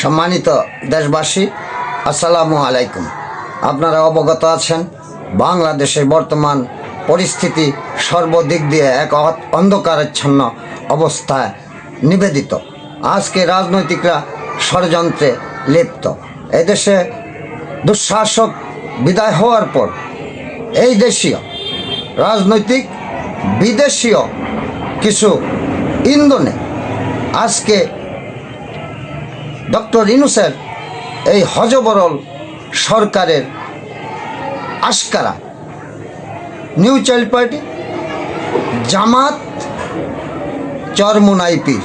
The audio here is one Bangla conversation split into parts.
সম্মানিত দেশবাসী, আসসালামু আলাইকুম। আপনারা অবগত আছেন বাংলাদেশের বর্তমান পরিস্থিতি সর্বদিক দিয়ে এক অন্ধকারাচ্ছন্ন অবস্থায় নিবেদিত। আজকে রাজনৈতিকরা ষড়যন্ত্রে লিপ্ত। এদেশে দুঃশাসক বিদায় হওয়ার পর এই দেশীয় রাজনৈতিক বিদেশীয় কিছু ইন্ধনে আজকে ডক্টর ইউনূসের এই হযবরল সরকারের আশকারা নিউ চাইল্ড পার্টি, জামাত, চরমোনাই পীর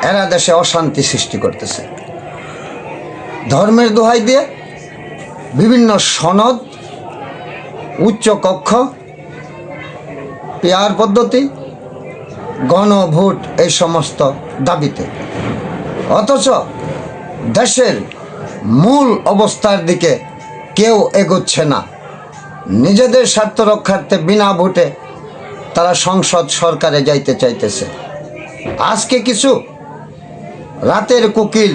এরা দেশে অশান্তি সৃষ্টি করতেছে। ধর্মের দোহাই দিয়ে বিভিন্ন সনদ, উচ্চ কক্ষ, পিয়ার পদ্ধতি, গণভোট এই সমস্ত দাবিতে, অথচ দেশের মূল অবস্থার দিকে কেউ এগোচ্ছে না। নিজেদের স্বার্থ রক্ষার্থে বিনা ভোটে তারা সংসদ সরকারে যাইতে চাইতেছে। আজকে কিছু রাতের কোকিল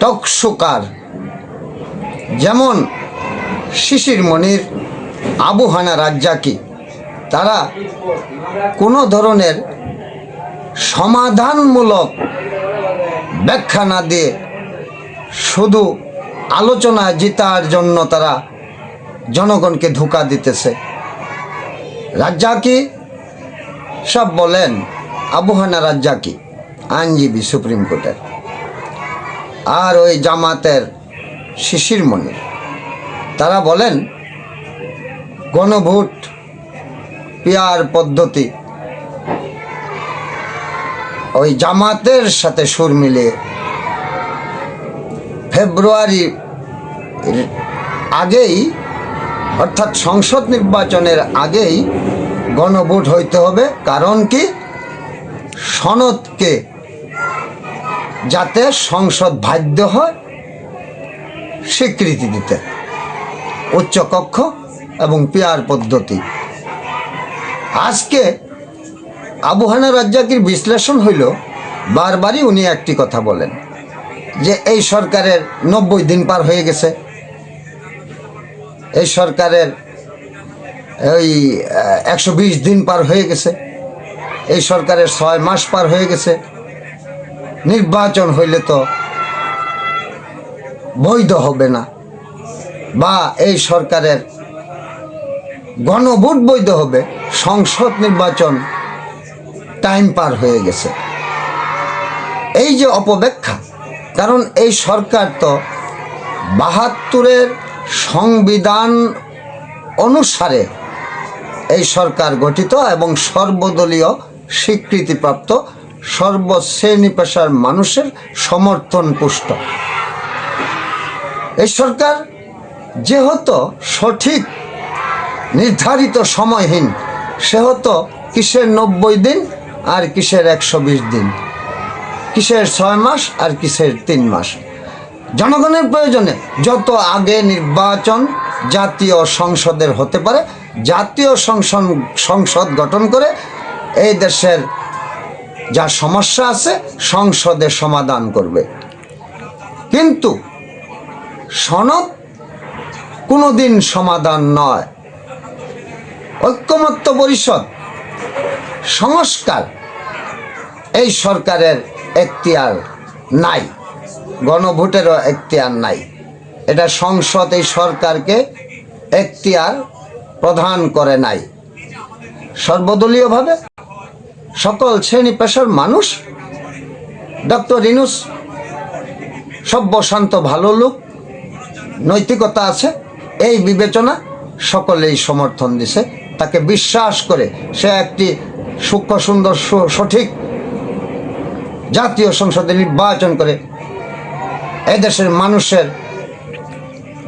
টকশোকার যেমন শিশির মনির, আবু হানা রাজ্জাকি, তারা কোনো ধরনের সমাধানমূলক ব্যাখ্যা না দিয়ে শুধু আলোচনা জিতার জন্য তারা জনগণকে ধোঁকা দিতেছে। রাজ্জাকি সব বলেন, আবু হানা রাজ্জাকি আইনজীবী সুপ্রিম কোর্টের, আর ওই জামাতের শিশির মনির তারা বলেন গণভোট, পিয়ার পদ্ধতি ওই জামাতের সাথে সুর মিলিয়ে ফেব্রুয়ারি আগেই, অর্থাৎ সংসদ নির্বাচনের আগেই গণভোট হইতে হবে। কারণ কি? সনদকে যাতে সংসদ বাধ্য হয় স্বীকৃতি দিতে, উচ্চকক্ষ এবং পিয়ার পদ্ধতি। আজকে আবু হানা রাজ্জাকির বিশ্লেষণ হইল, বারবারই উনি একটি কথা বলেন যে এই সরকারের 90 দিন পার হয়ে গেছে, এই সরকারের ওই 120 দিন পার হয়ে গেছে, এই সরকারের 6 মাস পার হয়ে গেছে, নির্বাচন হইলে তো বৈধ হবে না, বা এই সরকারের গণভোট বৈধ হবে, সংসদ নির্বাচন টাইম পার হয়ে গেছে। এই যে অপব্যাখ্যা, কারণ এই সরকার তো 72-এর সংবিধান অনুসারে এই সরকার গঠিত এবং সর্বদলীয় স্বীকৃতিপ্রাপ্ত, সর্বশ্রেণী পেশার মানুষের সমর্থন পুষ্ট। এই সরকার যেহেতু সঠিক নির্ধারিত সময়হীন, সেহেতু কিসের 90 দিন আর কিসের 120 দিন, কিসের 6 মাস আর কিসের 3 মাস। জনগণের প্রয়োজনে যত আগে নির্বাচন জাতীয় সংসদের হতে পারে, জাতীয় সংসদ গঠন করে এই দেশের যা সমস্যা আছে সংসদে সমাধান করবে। কিন্তু সনদ কোনোদিন সমাধান নয়। ঐক্যমত্য পরিষদ, সংস্কার এই সরকারের এখতিয়ার নাই, গণভোটেরও এখতিয়ার নাই। এটা সংসদ এই সরকারকে এখতিয়ার প্রদান করে নাই। সর্বদলীয়ভাবে সকল শ্রেণী পেশার মানুষ, ডক্টর ইউনূস সভ্য শান্ত ভালো লোক, নৈতিকতা আছে, এই বিবেচনা সকলেই সমর্থন দিছে, তাকে বিশ্বাস করে সে একটি সূক্ষ্ম সুন্দর সঠিক জাতীয় সংসদে নির্বাচন করে এদেশের মানুষের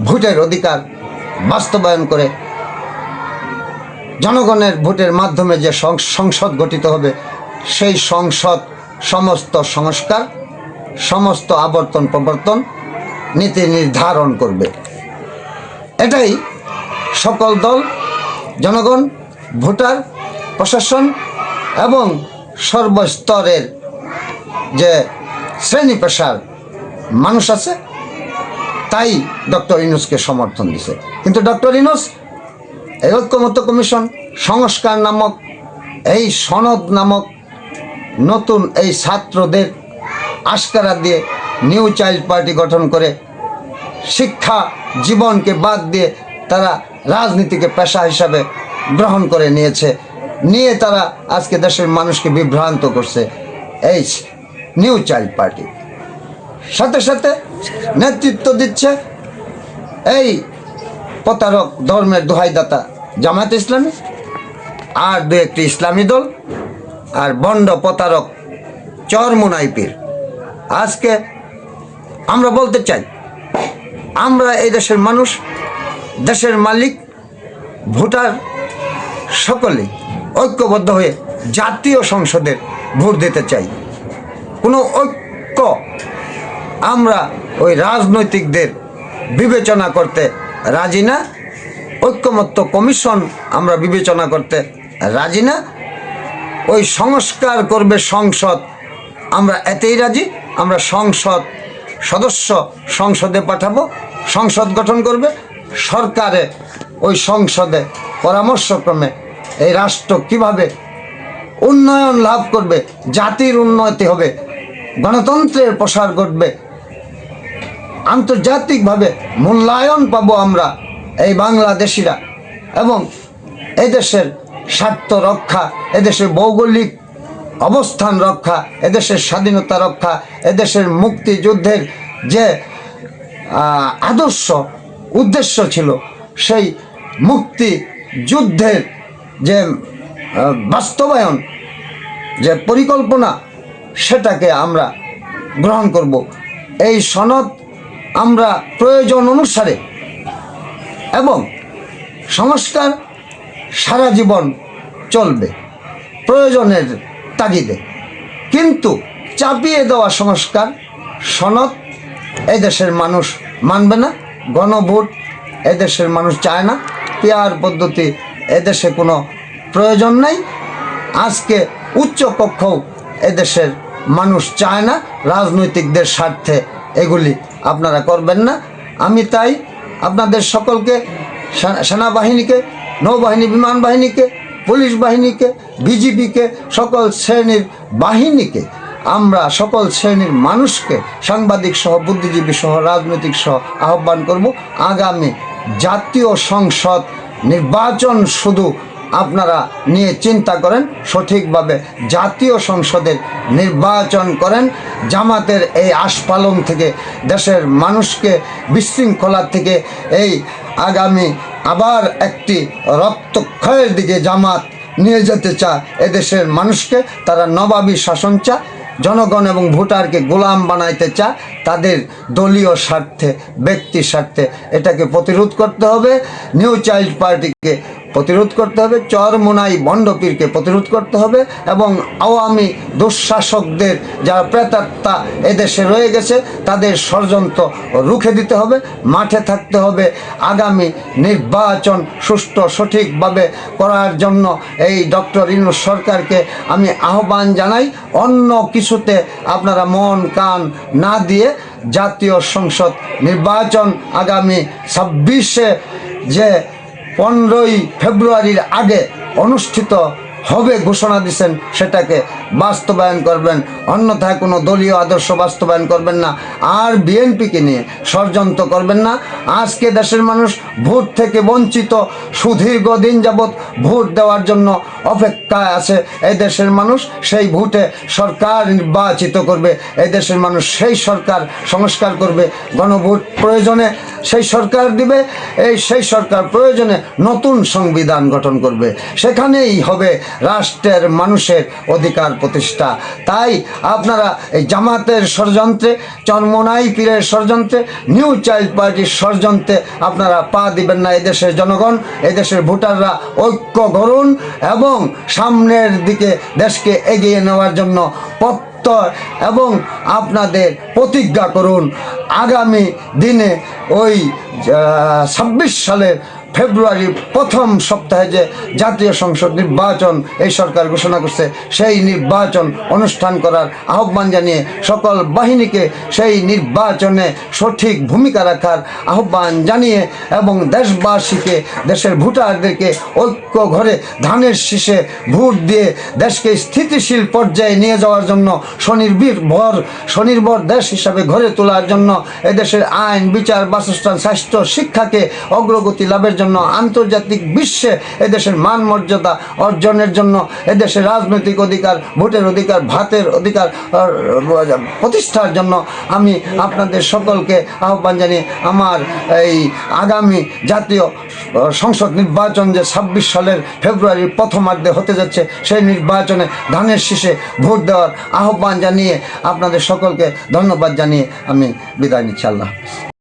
ভোটের অধিকার বাস্তবায়ন করে জনগণের ভোটের মাধ্যমে যে সংসদ গঠিত হবে, সেই সংসদ সমস্ত সংস্কার, সমস্ত আবর্তন প্রবর্তন নীতি নির্ধারণ করবে। এটাই সকল দল, জনগণ, ভোটার, প্রশাসন এবং সর্বস্তরের যে শ্রেণী পেশার মানুষ আছে, তাই ডক্টর ইউনূসকে সমর্থন দিছে। কিন্তু ডক্টর ইউনূস এই ঐক্যমত্য কমিশন, সংস্কার নামক এই সনদ নামক নতুন এই ছাত্রদের আশকারা দিয়ে নিউ চাইল্ড পার্টি গঠন করে শিক্ষা জীবনকে বাদ দিয়ে তারা রাজনীতিকে পেশা হিসাবে গ্রহণ করে নিয়ে তারা আজকে দেশের মানুষকে বিভ্রান্ত করছে এই নিউ চাইল্ড পার্টি। সাথে সাথে নেতৃত্ব দিচ্ছে এই প্রতারক ধর্মের দোহাইদাতা জামায়াত ইসলামী, আর দু একটি ইসলামী দল, আর বন্ড প্রতারক চরমোনাই পীর। আজকে আমরা বলতে চাই, আমরা এই দেশের মানুষ, দেশের মালিক, ভোটার সকলেই ঐক্যবদ্ধ হয়ে জাতীয় সংসদের ভোট দিতে চাই। কোনো ঐক্য আমরা ওই রাজনৈতিকদের বিবেচনা করতে রাজি না, ঐক্যমত্য কমিশন আমরা বিবেচনা করতে রাজি না, ওই সংস্কার করবে সংসদ আমরা এতেই রাজি। আমরা সংসদ সদস্য সংসদে পাঠাবো, সংসদ গঠন করবে, সরকারে ওই সংসদে পরামর্শক্রমে এই রাষ্ট্র কিভাবে উন্নয়ন লাভ করবে, জাতির উন্নতি হবে, গণতন্ত্রের প্রসার ঘটবে, আন্তর্জাতিকভাবে মূল্যায়ন পাবো আমরা এই বাংলাদেশিরা, এবং এদেশের স্বার্থ রক্ষা, এদেশের ভৌগোলিক অবস্থান রক্ষা, এদেশের স্বাধীনতা রক্ষা, এদেশের মুক্তিযুদ্ধের যে আদর্শ উদ্দেশ্য ছিল, সেই মুক্তি যুদ্ধের যে বাস্তবায়ন, যে পরিকল্পনা, সেটাকে আমরা গ্রহণ করব। এই সনদ আমরা প্রয়োজন অনুসারে এবং সংস্কার সারা জীবন চলবে প্রয়োজনের তাগিদে, কিন্তু চাপিয়ে দেওয়া সংস্কার সনদ এদেশের মানুষ মানবে না। গণভোট এদেশের মানুষ চায় না, পিয়ার পদ্ধতি এদেশে কোনো প্রয়োজন নাই। আজকে উচ্চ কক্ষও এদেশের মানুষ চায় না, রাজনৈতিকদের স্বার্থে এগুলি আপনারা করবেন না। আমি তাই আপনাদের সকলকে, সেনাবাহিনীকে, নৌবাহিনী, বিমান বাহিনীকে, পুলিশ বাহিনীকে, বিজিবিকে, সকল শ্রেণীর বাহিনীকে, আমরা সকল শ্রেণীর মানুষকে, সাংবাদিক সহ, বুদ্ধিজীবী সহ, রাজনৈতিক সহ আহ্বান করব, আগামী জাতীয় সংসদ নির্বাচন শুধু আপনারা নিয়ে চিন্তা করেন, সঠিকভাবে জাতীয় সংসদের নির্বাচন করেন। জামাতের এই আস্ফালন থেকে, দেশের মানুষকে বিশৃঙ্খলা থেকে, এই আগামী আবার একটি রক্তক্ষয়ের দিকে জামাত নিয়ে যেতে চায় এদেশের মানুষকে। তারা নবাবী শাসন চায়, জনগণ এবং ভোটারকে গোলাম বানাইতে চায় তাদের দলীয় স্বার্থে, ব্যক্তি স্বার্থে। এটাকে প্রতিরোধ করতে হবে, নিউ চাইল্ড পার্টিকে প্রতিরোধ করতে হবে, চরমোনাই বন্ডপীরকে প্রতিরোধ করতে হবে, এবং আওয়ামী দুঃশাসকদের যারা প্রেতাত্মা এদেশে রয়ে গেছে তাদের ষড়যন্ত্র রুখে দিতে হবে, মাঠে থাকতে হবে। আগামী নির্বাচন সুষ্ঠু সঠিকভাবে করার জন্য এই ডক্টর ইউনূস সরকারকে আমি আহ্বান জানাই, অন্য কিছুতে আপনারা মন কান না দিয়ে জাতীয় সংসদ নির্বাচন আগামী 26-এ যে 15ই ফেব্রুয়ারির আগে অনুষ্ঠিত হবে ঘোষণা দিচ্ছেন, সেটাকে বাস্তবায়ন করবেন, অন্যথায় কোনো দলীয় আদর্শ বাস্তবায়ন করবেন না, আর বিএনপিকে নিয়ে ষড়যন্ত্র করবেন না। আজকে দেশের মানুষ ভোট থেকে বঞ্চিত, সুদীর্ঘ দিন যাবৎ ভোট দেওয়ার জন্য অপেক্ষায় আছে এই দেশের মানুষ। সেই ভোটে সরকার নির্বাচিত করবে, এই দেশের মানুষ সেই সরকার সংস্কার করবে, গণভোট প্রয়োজনে সেই সরকার দিবে, সেই সরকার প্রয়োজনে নতুন সংবিধান গঠন করবে, সেখানেই হবে রাষ্ট্রের মানুষের অধিকার প্রতিষ্ঠা। তাই আপনারা এই জামাতের ষড়যন্ত্রে, চরমোনাই পীরের ষড়যন্ত্রে, নিউ চাইল্ড পার্টির ষড়যন্ত্রে আপনারা পা দিবেন না। এদেশের জনগণ, এদেশের ভোটাররা ঐক্য গড়ুন এবং সামনের দিকে দেশকে এগিয়ে নেওয়ার জন্য এবং আপনাদের প্রতিজ্ঞা করুন। আগামী দিনে ওই 26 সালের ফেব্রুয়ারি প্রথম সপ্তাহে যে জাতীয় সংসদ নির্বাচন এই সরকার ঘোষণা করছে, সেই নির্বাচন অনুষ্ঠান করার আহ্বান জানিয়ে সকল বাহিনীকে সেই নির্বাচনে সঠিক ভূমিকা রাখার আহ্বান জানিয়ে এবং দেশবাসীকে, দেশের ভোটারদেরকে ঐক্য ঘরে ধানের শীষে ভোট দিয়ে দেশকে স্থিতিশীল পর্যায়ে নিয়ে যাওয়ার জন্য স্বনির্ভর দেশ হিসাবে গড়ে তোলার জন্য এদেশের আইন, বিচার, বাসস্থান, স্বাস্থ্য, শিক্ষাকে অগ্রগতি লাভের জন্য, আন্তর্জাতিক বিশ্বে এদেশের মান মর্যাদা অর্জনের জন্য, এদেশের রাজনৈতিক অধিকার, ভোটের অধিকার, ভাতের অধিকার প্রতিষ্ঠার জন্য আমি আপনাদের সকলকে আহ্বান জানিয়ে আমার এই আগামী জাতীয় সংসদ নির্বাচন যে 26 সালের ফেব্রুয়ারির প্রথমার্ধে হতে যাচ্ছে, সেই নির্বাচনে ধানের শীষে ভোট দেওয়ার আহ্বান জানিয়ে আপনাদের সকলকে ধন্যবাদ জানিয়ে আমি বিদায় নিচ্ছি। আল্লাহ।